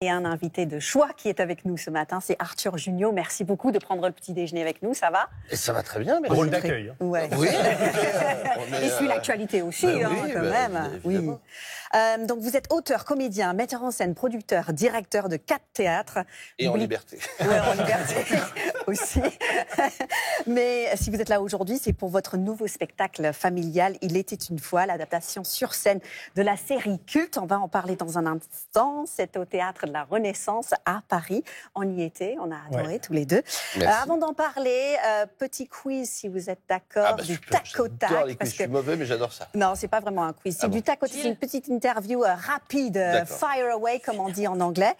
Et un invité de choix qui est avec nous ce matin, c'est Arthur Junio. Merci beaucoup de prendre le petit déjeuner avec nous, ça va? Et ça va très bien, merci. Drôle d'accueil. Ouais. Oui, Et suit l'actualité aussi, oui, quand même. évidemment. Oui. Donc vous êtes auteur, comédien, metteur en scène, producteur, directeur de 4 théâtres. Et en liberté. Oui, en liberté aussi. Mais si vous êtes là aujourd'hui, c'est pour votre nouveau spectacle familial. Il était une fois, l'adaptation sur scène de la série culte. On va en parler dans un instant. C'est au Théâtre de la Renaissance à Paris. On y était, on a adoré tous les deux. Avant d'en parler, petit quiz si vous êtes d'accord, du tac au tac. J'adore les quiz, je suis mauvais mais j'adore ça. Non, c'est pas vraiment un quiz, c'est du tac au tac, c'est une petite interview rapide, fire away comme on dit en anglais.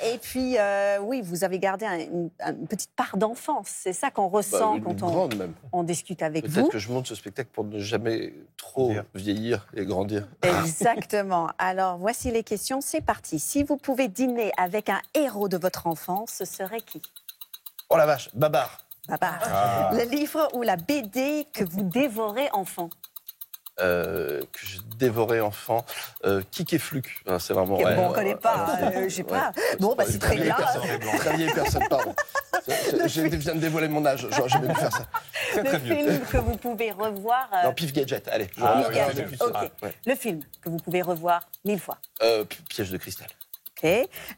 Et puis, oui, vous avez gardé une petite part d'enfance, c'est ça qu'on ressent quand on discute avec vous. Peut-être que je monte ce spectacle pour ne jamais trop vieillir et grandir. Exactement. Alors, voici les questions, c'est parti. Si vous pouvez dîner avec un héros de votre enfance, ce serait qui? Oh la vache, Babar. Babar. Le livre ou la BD que vous dévorez enfant? Que je dévorais enfant, Kik et Fluke. C'est vraiment. Bon, on ne connaît pas, je sais pas. Bon, bah, c'est très bien. Très vieille personne, pardon. Je viens de dévoiler mon âge, j'aurais jamais dû faire ça. Le film que vous pouvez revoir. Non, Pif Gadget, allez. Le film que vous pouvez revoir 1000 fois. Piège de cristal. Ok.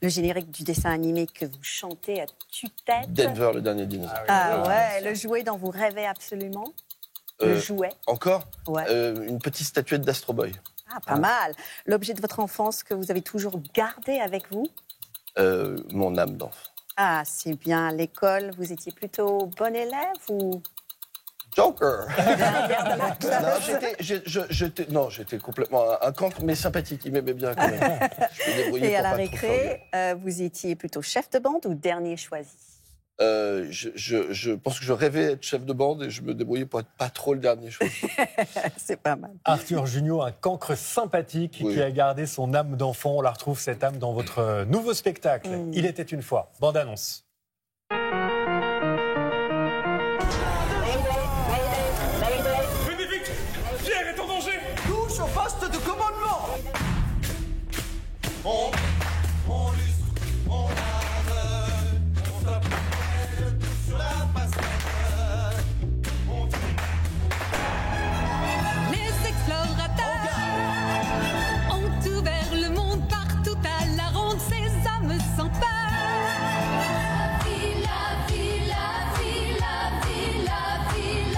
Le générique du dessin animé que vous chantez à tue-tête. Denver, le dernier dinosaure. Ah ouais, le jouet dont vous rêvez absolument. Le jouet. Encore ouais. Une petite statuette d'Astro Boy. Ah, pas mal. L'objet de votre enfance que vous avez toujours gardé avec vous? Mon âme d'enfant. Ah, c'est bien. À l'école, vous étiez plutôt bon élève ou... Joker. Non, j'étais complètement un cancre, mais sympathique. Il m'aimait bien quand même. Je me débrouillais. Et à la récré, vous étiez plutôt chef de bande ou dernier choisi? Je pense que je rêvais être chef de bande et je me débrouillais pour être pas trop le dernier choisi. C'est pas mal. Arthur Junio, un cancre sympathique qui a gardé son âme d'enfant. On la retrouve, cette âme, dans votre nouveau spectacle. Il était une fois. Bande annonce. Pierre est en danger. Touche au poste de commandement. On lustre, on lave, on s'appelle sur la passerelle. Les explorateurs ont ouvert le monde partout à la ronde, ces hommes sans peur.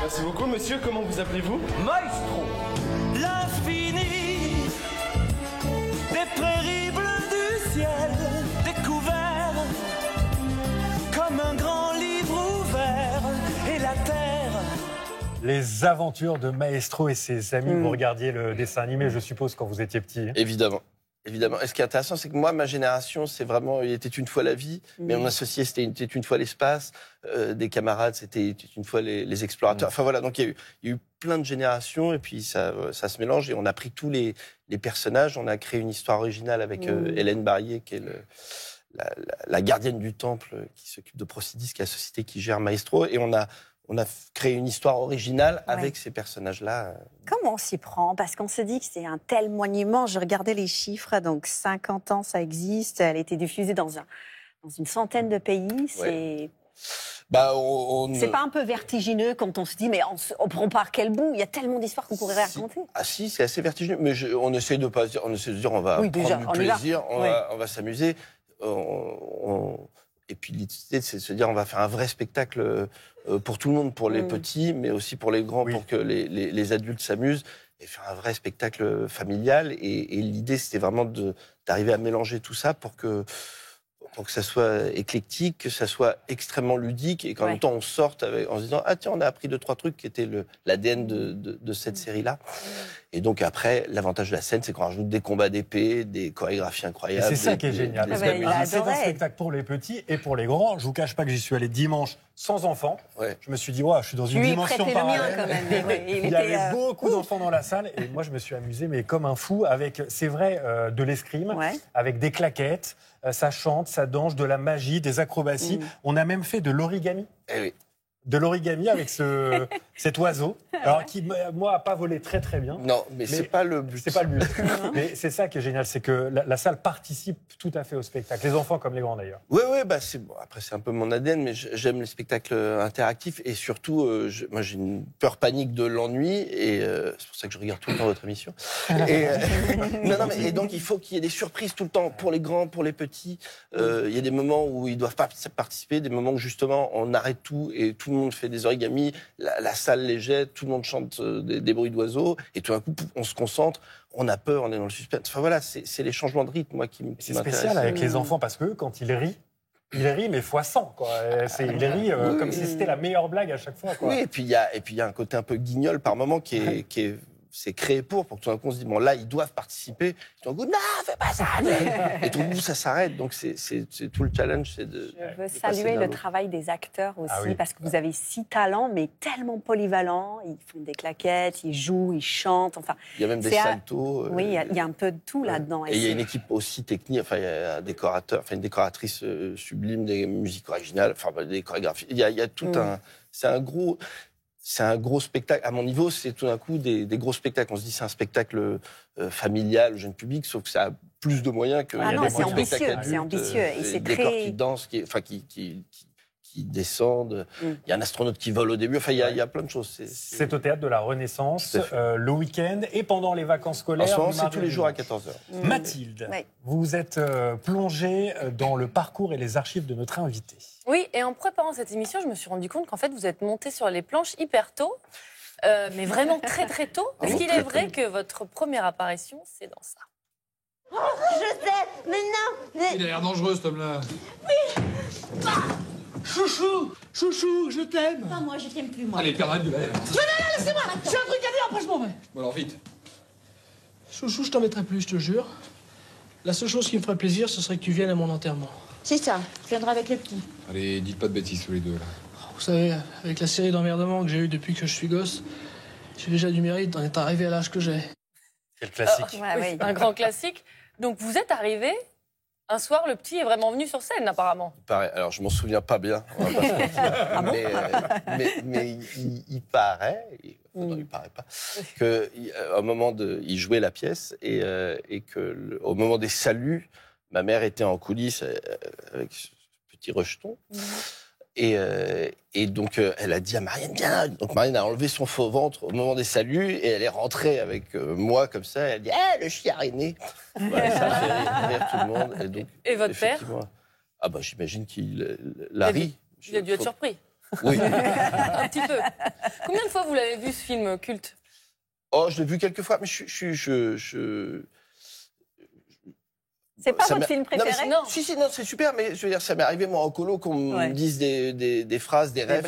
Merci beaucoup, monsieur. Comment vous appelez-vous? Maestro, l'infini des prairies bleues du ciel découvert comme un grand livre ouvert et la terre. Les aventures de Maestro et ses amis. Vous regardiez le dessin animé, je suppose, quand vous étiez petit. Évidemment. Évidemment. Et ce qui est intéressant, c'est que moi, ma génération, c'est vraiment Il était une fois la vie, mais mon associé, c'était Il était une fois l'espace, des camarades, c'était Il était une fois les explorateurs. Enfin voilà, donc il y a eu plein de générations, et puis ça se mélange, et on a pris tous les personnages, on a créé une histoire originale avec Hélène Barrier, qui est la gardienne du temple, qui s'occupe de Procidis, qui est la société qui gère Maestro, et on a créé une histoire originale avec ces personnages-là. Comment on s'y prend? Parce qu'on se dit que c'est un tel monument. Je regardais les chiffres, donc 50 ans, ça existe. Elle a été diffusée dans une centaine de pays. C'est... C'est pas un peu vertigineux quand on se dit, mais on prend par quel bout? Il y a tellement d'histoires qu'on pourrait raconter. Ah si, c'est assez vertigineux. Mais on essaie de pas se dire, on va prendre du plaisir, on va s'amuser. Et puis l'idée, c'est de se dire, on va faire un vrai spectacle pour tout le monde, pour les petits, mais aussi pour les grands, pour que les adultes s'amusent, et faire un vrai spectacle familial. Et l'idée, c'était vraiment d'arriver à mélanger tout ça pour que ça soit éclectique, que ça soit extrêmement ludique, et qu'en même temps, on sorte en se disant « Ah tiens, on a appris 2-3 trucs qui étaient l'ADN de cette série-là ». Et donc après, l'avantage de la scène, c'est qu'on rajoute des combats d'épée, des chorégraphies incroyables. Et c'est ça qui est génial. C'est un spectacle pour les petits et pour les grands. Je vous cache pas que j'y suis allé dimanche sans enfants. Je me suis dit, je suis dans une dimension parallèle. Quand même. Il y avait beaucoup d'enfants dans la salle, et moi je me suis amusé, mais comme un fou, avec, c'est vrai, de l'escrime, avec des claquettes, ça chante, ça danse, de la magie, des acrobaties. On a même fait de l'origami. Eh oui. de l'origami avec cet oiseau, alors qui, moi, n'a pas volé très très bien. Non, mais c'est pas le but. C'est pas le but. Mais c'est ça qui est génial, c'est que la salle participe tout à fait au spectacle, les enfants comme les grands d'ailleurs. Oui, bah bon, après c'est un peu mon ADN, mais j'aime les spectacles interactifs et surtout, moi j'ai une peur panique de l'ennui et c'est pour ça que je regarde tout le temps votre émission. Et donc il faut qu'il y ait des surprises tout le temps pour les grands, pour les petits. Il y a des moments où ils doivent pas participer, des moments où justement on arrête tout et tout le monde fait des origamis, la salle les jette, tout le monde chante des bruits d'oiseaux et tout d'un coup on se concentre, on a peur, on est dans le suspense. Enfin voilà, c'est les changements de rythme moi qui m'intéressent. C'est spécial avec les enfants parce que quand ils rient, mais fois 100, quoi. Il rit comme si c'était la meilleure blague à chaque fois, quoi. Oui, et puis il y a un côté un peu guignol par moment qui est c'est créé pour que tout d'un coup on se dit bon là ils doivent participer, tout d'un coup non fais pas ça, et tout d'un coup ça s'arrête, donc c'est tout le challenge, c'est de. Je veux saluer le travail des acteurs aussi parce que vous avez 6 talents mais tellement polyvalents, ils font des claquettes, ils jouent, ils chantent, enfin. Il y a même des saltos. Oui, il y a un peu de tout là-dedans. Et il y a une équipe aussi technique, enfin il y a un décorateur, enfin une décoratrice sublime, des musiques originales, enfin des chorégraphies. Il y a tout c'est un gros spectacle. À mon niveau, c'est tout d'un coup des gros spectacles. On se dit c'est un spectacle familial, jeune public, sauf que ça a plus de moyens que non, c'est ambitieux, c'est ambitieux. Et c'est des décors qui dansent, qui descendent. Il y a un astronaute qui vole au début. Enfin, il y a plein de choses. C'est au Théâtre de la Renaissance, le week-end et pendant les vacances scolaires. En ce moment, c'est tous les jours à 14h. Mathilde, vous êtes plongée dans le parcours et les archives de notre invité. Oui, et en préparant cette émission, je me suis rendu compte qu'en fait, vous êtes montée sur les planches hyper tôt, mais vraiment très très tôt. Est-ce qu'il est vrai que votre première apparition, c'est dans ça? Oh, je sais, mais non, mais... Il a l'air dangereux, cet homme-là. Oui. Chouchou, je t'aime. Pas moi, je t'aime plus, moi. Allez, arrête de la... Non, laissez-moi. J'ai un truc à dire, après je m'en vais. Bon, alors vite. Chouchou, je t'en mettrai plus, je te jure. La seule chose qui me ferait plaisir, ce serait que tu viennes à mon enterrement. C'est ça, je viendrai avec le petit. Allez, dites pas de bêtises tous les deux, là. Vous savez, avec la série d'emmerdements que j'ai eu depuis que je suis gosse, j'ai déjà du mérite d'en être arrivé à l'âge que j'ai. C'est le classique. Oui, un grand classique. Donc vous êtes arrivé, un soir, le petit est vraiment venu sur scène, apparemment. Il paraît. Alors, je m'en souviens pas bien. Mais il paraît, non, il paraît pas, qu'au moment il jouait la pièce et que au moment des saluts, ma mère était en coulisses avec ce petit rejeton. Et donc, elle a dit à Marianne, viens. Donc, Marianne a enlevé son faux ventre au moment des saluts et elle est rentrée avec moi comme ça. Elle a dit, le chien est né. Voilà, ça a fait rire tout le monde. Et votre père? Ah bah, j'imagine qu'il la rit. Il a dû être surpris. Oui. Un petit peu. Combien de fois vous l'avez vu, ce film culte? Oh, je l'ai vu quelques fois, mais c'est pas votre film préféré? Non, si, c'est super, mais je veux dire, ça m'est arrivé, moi, en colo, qu'on me dise des phrases, des rêves.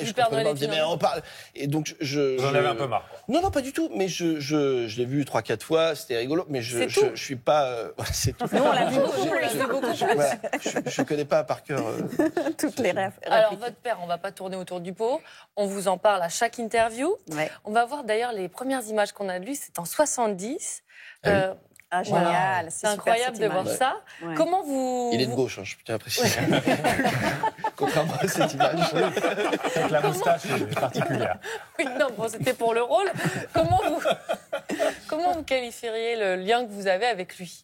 Je comprenais pas, mais on parle. Et donc, Vous en avez un peu marre, quoi. Non, pas du tout, mais je l'ai vu 3-4 fois, c'était rigolo, mais je suis pas... c'est tout. Nous, on l'a vu beaucoup. Je connais pas par cœur... toutes les rêves. Alors, votre père, on va pas tourner autour du pot, on vous en parle à chaque interview. Ouais. On va voir d'ailleurs les premières images qu'on a de lui, c'est en 70. Génial, c'est incroyable de voir ça. Ouais. Comment vous... Il est de gauche, je tiens à préciser. Contrairement à cette image. Avec la moustache particulière. Oui, non, bon, c'était pour le rôle. Comment vous qualifieriez le lien que vous avez avec lui?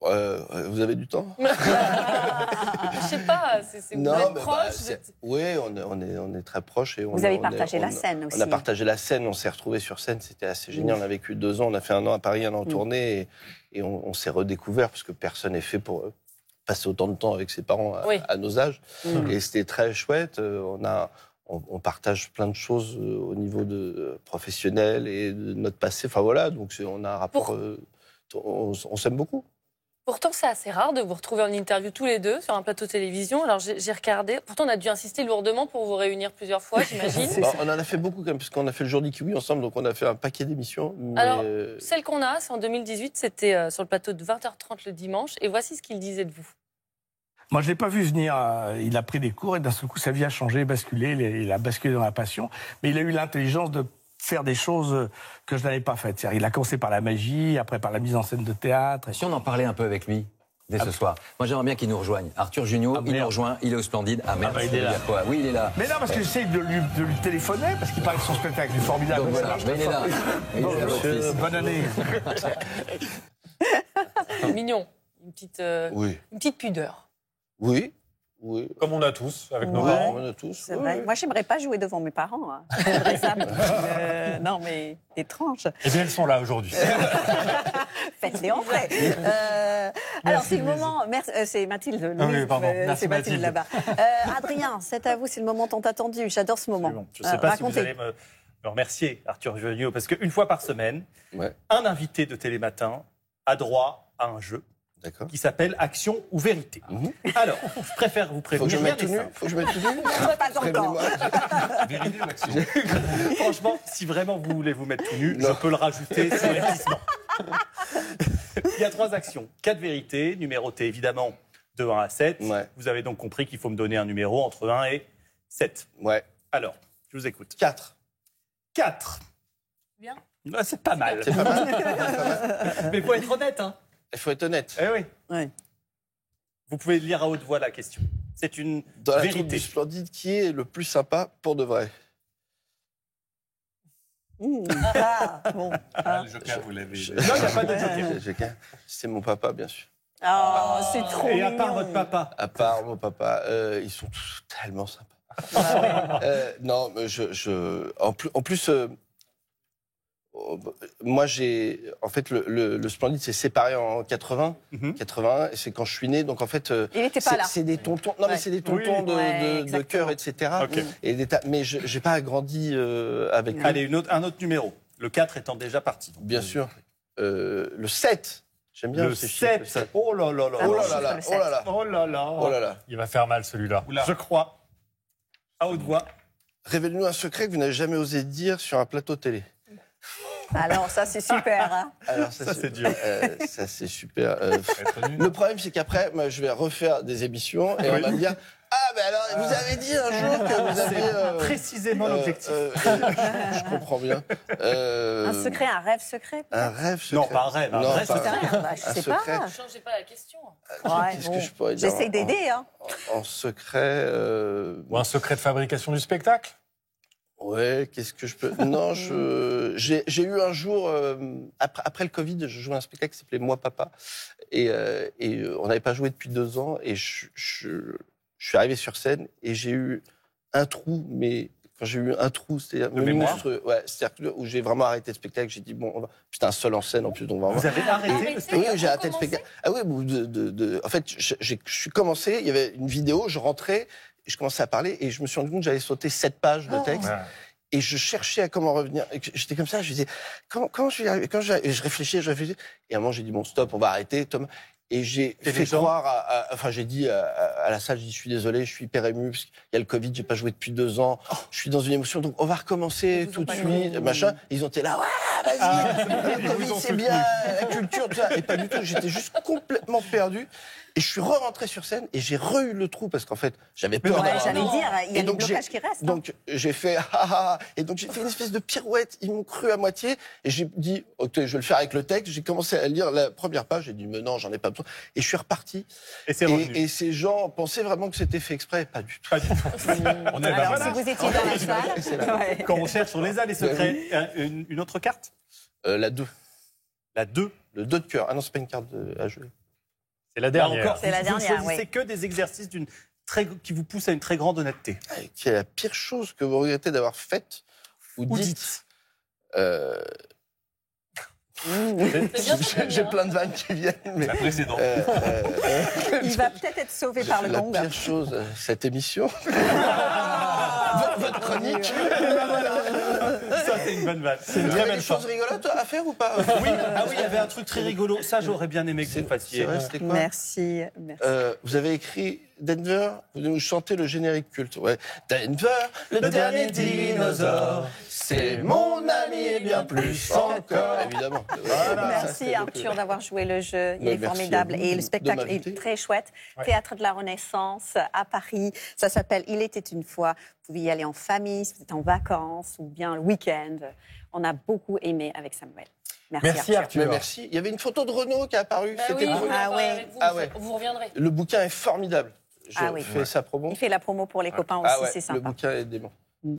Vous avez du temps? Je sais pas, vous êtes proches? Oui, on est très proches. Et vous avez partagé la scène aussi. On a partagé la scène, on s'est retrouvés sur scène, c'était assez génial. On a vécu 2 ans, on a fait 1 an à Paris, 1 an en tournée, et on s'est redécouvert, parce que personne n'est fait pour passer autant de temps avec ses parents à nos âges. Et c'était très chouette. On partage plein de choses au niveau professionnel et de notre passé. Enfin voilà, donc on a un rapport... on s'aime beaucoup. Pourtant, c'est assez rare de vous retrouver en interview tous les deux sur un plateau de télévision. Alors, j'ai regardé. Pourtant, on a dû insister lourdement pour vous réunir plusieurs fois, j'imagine. On en a fait beaucoup, quand même, parce qu'on a fait le Jour du Kiwi ensemble, donc on a fait un paquet d'émissions. Alors, celle qu'on a, c'est en 2018, c'était sur le plateau de 20h30 le dimanche. Et voici ce qu'il disait de vous. Moi, je ne l'ai pas vu venir. Il a pris des cours et d'un seul coup, sa vie a changé, basculé. Il a basculé dans la passion. Mais il a eu l'intelligence de faire des choses que je n'avais pas faites. Il a commencé par la magie, après par la mise en scène de théâtre. Si on en parlait un peu avec lui dès ce soir. Moi, j'aimerais bien qu'il nous rejoigne. Arthur Junio, il nous rejoint, il est au Splendide. Ah merde, il est là. quoi. Oui, il est là. Mais non, parce que j'essaie de lui téléphoner, parce qu'il paraît que son spectacle est formidable. Donc voilà, mais il est là. Il est là, votre fils. Bonne année. Mignon. Une petite pudeur. Oui. Comme on a tous, avec nos Ouais. parents. On a tous. C'est vrai. Moi, j'aimerais pas jouer devant mes parents. Hein. J'aimerais ça. Non, mais étrange. Eh bien, elles sont là aujourd'hui. Faites-les en vrai. Alors, c'est le moment. C'est Mathilde. Ah oui, pardon. Merci, C'est Mathilde Mathilde. là-bas. Adrien, c'est à vous. C'est le moment tant attendu. J'adore ce moment. Bon, je ne sais pas si vous racontez. allez me remercier, Arthur Junio, parce qu'une fois par semaine, un invité de Télématin a droit à un jeu qui s'appelle Action ou Vérité. Alors, je préfère vous prévenir. Faut que je mette tout nu. Pas encore. Vérité ou action. Franchement, si vraiment vous voulez vous mettre tout nu, je peux le rajouter subrepticement. Il y a 3 actions. 4 vérités, numérotées évidemment de 1 à 7. Vous avez donc compris qu'il faut me donner un numéro entre 1 et 7. Ouais. Alors, je vous écoute. 4. 4. Bien. Ah, c'est pas mal. C'est pas mal. Mais il faut être honnête, hein. Il faut être honnête. Eh oui. Ouais. Vous pouvez lire à haute voix la question. C'est une Dans la troupe vérité. du Splendide, qui est le plus sympa pour de vrai? Bon. Le joker, vous l'avez. Non, il n'y a pas de joker. C'est mon papa, bien sûr. Oh, c'est trop Et mignon. à part votre papa? À part mon papa, ils sont tous tellement sympas. Non, mais en plus, moi en fait le Splendide s'est séparé en 81, et c'est quand je suis né, donc en fait il n'était pas là. C'est des tontons, non mais c'est des tontons de cœur, etc. Okay. Et mais j'ai pas grandi avec lui. Allez, un autre numéro. Le 4 étant déjà parti. Donc, Bien sûr. Le 7. J'aime bien le ces 7. chiffres, le 7. Oh là là là. Oh là là là. Oh là là. Oh là là. Oh là là. Il va faire mal celui-là. Je crois. À haute voix. Révélez-nous un secret que vous n'avez jamais osé dire sur un plateau télé. Alors, ça, c'est super. Hein. Alors, ça c'est dur. Ça, c'est super. Le problème, c'est qu'après, moi, je vais refaire des émissions et on va me dire « Ah, ben alors, vous avez dit un jour que vous avez... précisément l'objectif. Je comprends bien. Un secret, un rêve secret. Un rêve secret. Non, pas un rêve. Un vrai secret. Je sais pas. Ne changez pas la question. Qu'est-ce que je pourrais dire J'essaie d'aider. Hein. En secret... Ou un secret de fabrication du spectacle? Ouais, qu'est-ce que je peux... Non, j'ai eu un jour, après le Covid, je jouais un spectacle qui s'appelait Moi Papa, et on n'avait pas joué depuis 2 ans, et je suis arrivé sur scène, et j'ai eu un trou, mais quand j'ai eu un trou, c'est-à-dire monstrueux, c'est-à-dire où j'ai vraiment arrêté le spectacle, j'ai dit, bon, j'étais un seul en scène, en plus, donc vraiment... Vous avez arrêté le spectacle? Oui, j'ai arrêté le spectacle. Ah oui, en fait, je suis commencé, il y avait une vidéo, je rentrais, je commençais à parler et je me suis rendu compte que j'avais sauté 7 pages de texte. Et je cherchais à comment revenir. J'étais comme ça, je disais, comment je vais y arriver? Et je réfléchis. Et à un moment, j'ai dit, bon, stop, on va arrêter, Tom. Et j'ai fait croire, j'ai dit à la salle, je suis désolé, je suis hyper ému, parce qu'il y a le Covid, j'ai pas joué depuis 2 ans, je suis dans une émotion, donc on va recommencer tout de suite, machin. Ils ont été là, ouais, vas-y, le Covid, c'est bien, la culture, tout ça. Et pas du tout, j'étais juste complètement perdu. Et je suis re-rentré sur scène et j'ai re-eu le trou parce qu'en fait, j'avais peur. J'allais dire, il y a le blocage qui reste. Donc j'ai fait et donc j'ai fait une espèce de pirouette. Ils m'ont cru à moitié et j'ai dit ok, je vais le faire avec le texte. J'ai commencé à lire la première page. J'ai dit mais non, j'en ai pas besoin. Et je suis reparti. Et ces gens pensaient vraiment que c'était fait exprès. Pas du tout. Pas du tout. Alors si vous étiez dans la salle, quand on cherche, on les a les secrets. Une autre carte? La 2. La 2. Le 2 de cœur. Ah non, c'est pas une carte à jouer. C'est la dernière. Encore, c'est la dernière. Vous choisissez que des exercices qui vous poussent à une très grande honnêteté. Quelle est la pire chose que vous regrettez d'avoir faite ou dites? J'ai plein de vannes qui viennent. Mais, la précédente. Il va peut-être être sauvé par le gong. La pire chose, cette émission. Votre chronique. Ça, c'est une bonne vanne. Il y avait des choses rigolotes à faire ou pas? Oui, il y avait un truc très rigolo. Ça, j'aurais bien aimé que vous fassiez. C'est vrai, c'était quoi? Merci. Vous avez écrit Denver, vous nous chantez le générique culte. Ouais. Denver, le dernier dinosaure, c'est mon ami et bien plus encore. Évidemment. Voilà, merci Arthur d'avoir joué le jeu. Il est formidable. Et le spectacle est très chouette. Théâtre de la Renaissance à Paris. Ça s'appelle Il était une fois. Vous pouvez y aller en famille, si vous êtes en vacances ou bien le week-end. On a beaucoup aimé avec Samuel. Merci Arthur. Merci. Il y avait une photo de Renaud qui est apparue. Oui, vous reviendrez. Le bouquin est formidable. Je fais sa promo. Il fait la promo pour les copains aussi, c'est sympa. Le bouquin est dément.